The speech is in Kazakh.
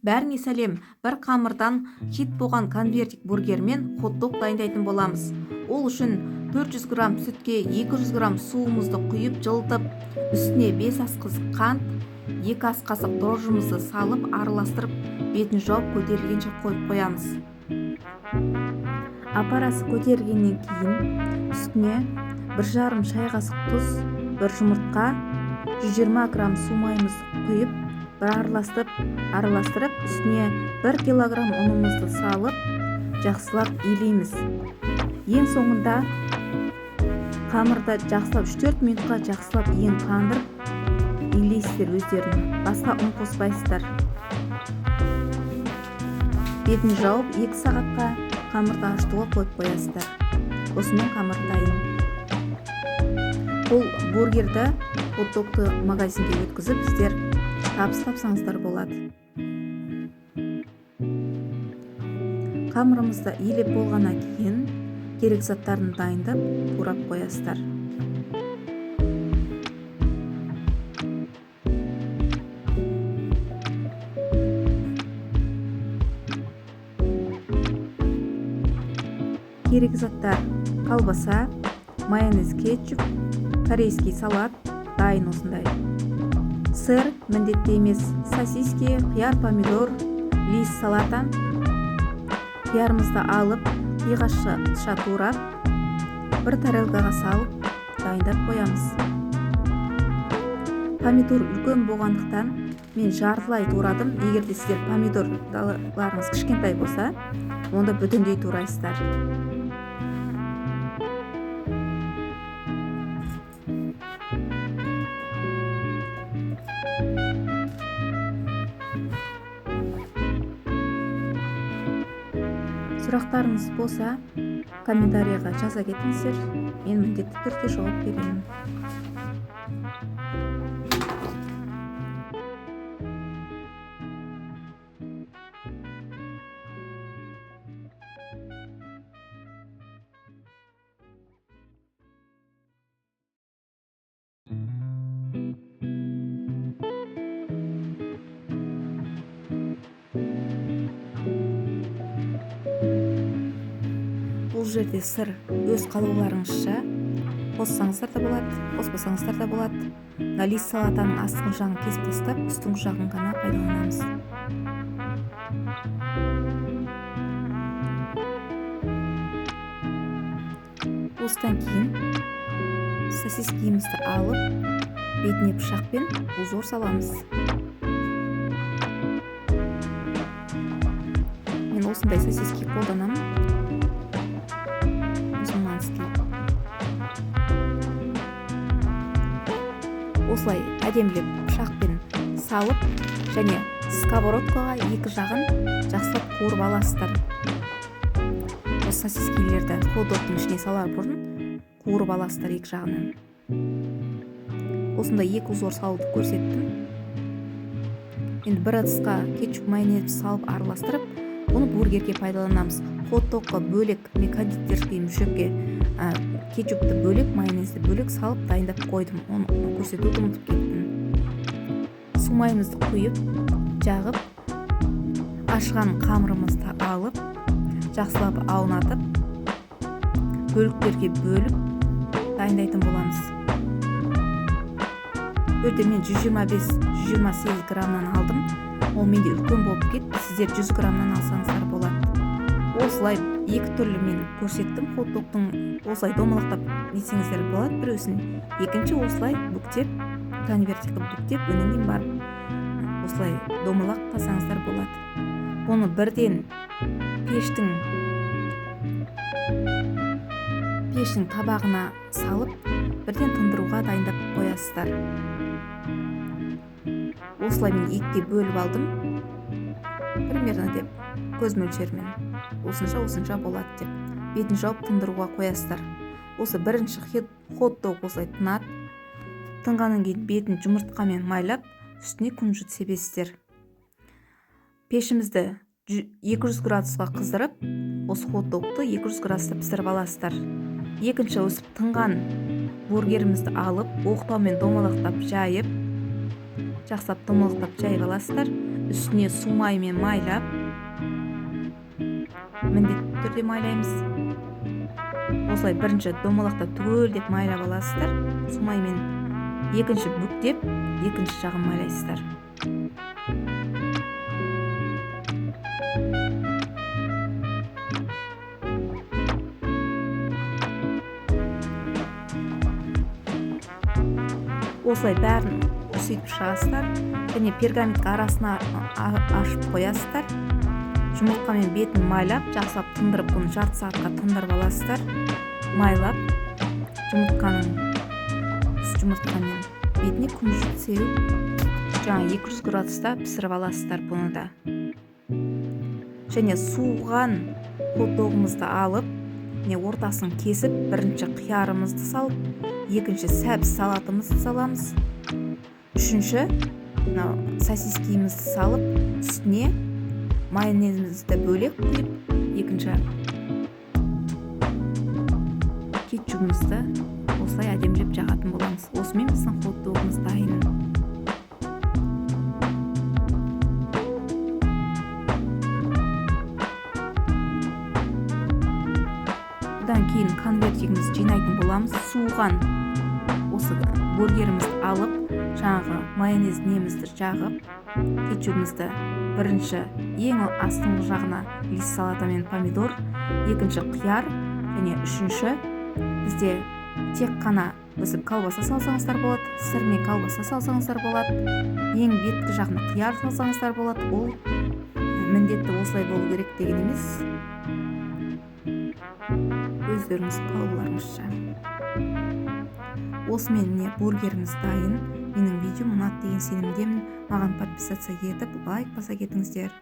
Бәріңе сәлем. Бір қамырдан хит болған конвертик бургер мен хот-дог дайындайтын боламыз. Ол үшін 400 грамм сүтке 200 грамм суымызды құйып жылытып, үстіне 5 ас қасық қант, 2 ас қасық дрожжымызды салып, араластырып, бетін жауып көтерілгенше қойып қоямыз. Апарасы көтергеннен кейін үстіне 1,5 шай қасық тұз, 1 жұмыртқа, 120 грамм су майымызды құйып, бір араластырып, үстіне 1 килограмм ұнымызды салып, жақсылап илейміз. Ең соңында қамырда жақсылап 3-4 минутқа жақсылап ең қандырып илейсіздер өздерін. Басқа ұн қоспайсыздар. Бетін жауып 2 сағатқа қамырды ашытуға қойып қоясыздар. Осымен қамыр дайын. Бұл бургерді, хот-догты магазинге өткізіп, сіздер тапсаңыздар болады. Қамырымызды илеп болғаннан кейін керек заттарын дайындап, турап қоясыздар. Керек заттар: колбаса, майонез, кетчуп, корейский салат дайын осындай. Сыр міндетті емес, сосиски, қияр, помидор, лист салата. Қиярымызды алып, қиғашша турап, бір тарелкаға салып, дайындап қоямыз. Помидор үлкен болғандықтан мен жартылай турадым. Егер де сіздер помидорларыңыз кішкентай болса, онда бүтіндей турайсыздар. Сұрақтарыңыз болса, комментарийға жаза кетіңіздер. Мен міндетті түрде жауап беремін. Бұл жерде сыр өз қалауларыңызша қоссаңыздар да болады, қоспасаңыздар да болады. Лист салатаның астыңғы жағын кесіп тастап, үстіңгі жағын ғана пайдаланамыз. Осыдан кейін сосискімізді алып, бетіне пышақпен узор саламыз. Мен осындай сосиски қолданамын. Осылай әдемілеп пышақпен салып, және сковородкаға екі жағын жақсылап қуырып аласыздар. Осы сосискилерді хот-догтың ішіне салар бұрын қуырып аласыздар екі жағынан. Осындай 2 узор салуды көрсеттім. Енді бір ыдысқа кетчуп, майонез салып араластырып, оны бургерге пайдаланамыз. Хот-догқа бөлек, мен кондитерский мүшекке кетчупты бөлек, майонезді бөлек салып дайындап қойдым. Оны көрсетуді ұмытып кеттім. Су майымызды құйып, жағып, ашыған қамырымызды алып, жақсылап аунатып, бөліктерге бөліп дайындайтын боламыз. Өрде мен 125-128 граммнан алдым. Ол менде үлкен болып кетті. Сіздер 100 граммнан алсаңыздар болады. Осылай екі түрлі мен көрсеттім. Хот-догтың осылай домалақтап нетсеңіздер болады біреусін. Екінші осылай бүктеп, конвертикті бүктеп, өнінен барып осылай домалақтасаңыздар болады. Оны бірден пештің табағына салып, бірден тындыруға дайындап қоясыздар. Осылай мен екіге бөліп алдым. Примерно деп, көз мөлшермен. Осынша болады деп. Бетін жауып тындыруға қоясыздар. Осы бірінші хот-дог осылай тынады. Тынғаннан кейін бетін жұмыртқамен майлап, үстіне күнжіт себесіздер. Пешімізді 200 градусқа қыздырып, осы хот-догты 200 градуста пісіріп аласыздар. Екінші өсіп тынған бургерімізді алып, оқтаумен домалақтап жайып, жақсылап домалақтап жайып аласыздар. үстіне су майымен майлап, міндетті түрде майлаймыз. Осылай бірінші домалақта түгелдеп майлап аласыздар. Су маймен екінші бүктеп, екінші жағын майлайсыздар. Осылай бәрін сөйтіп шығасыздар. Және пергамент арасына ашып қоясыздар. Жұмыртқамен бетін майлап, жақсылап тындырып, бұны жарты сағатқа тындырып аласыздар. Майлап, жұмыртқамен бетіне күміжіп сеуіп, жаңа 200 градуста пісіріп аласыздар бұны да. Және суыған хот-догымызды алып, ортасын кесіп, бірінші қиярымызды салып, екінші сәбіз салатымызды саламыз. Үшінші сосискімізді салып, үстіне майонезімізді бөлек құйып, екінші кетчугімізді осылай әдемілеп жағатын боламыз. Осымен біздің хот-догымыз дайын. Бұдан кейін конвертигімізді жинайтын боламыз. Суыған осы бургерімізді алып, жаңағы майонез немізді жағып, кетчугімізді бірінші ең астыңғы жағына лист салата мен помидор, екінші қияр, және үшінші бізде тек қана өсіп колбаса салсаңыздар болады, сырмен колбаса салсаңыздар болады, ең беткі жағына қияр салсаңыздар болады. Ол міндетті осылай болу керек деген емес. Өздеріңіз қалауларыңызша. Осымен бургеріміз дайын. Менің видеом ұнады деген сенімдемін. Маған подписаться етіп, лайк баса кетіңіздер.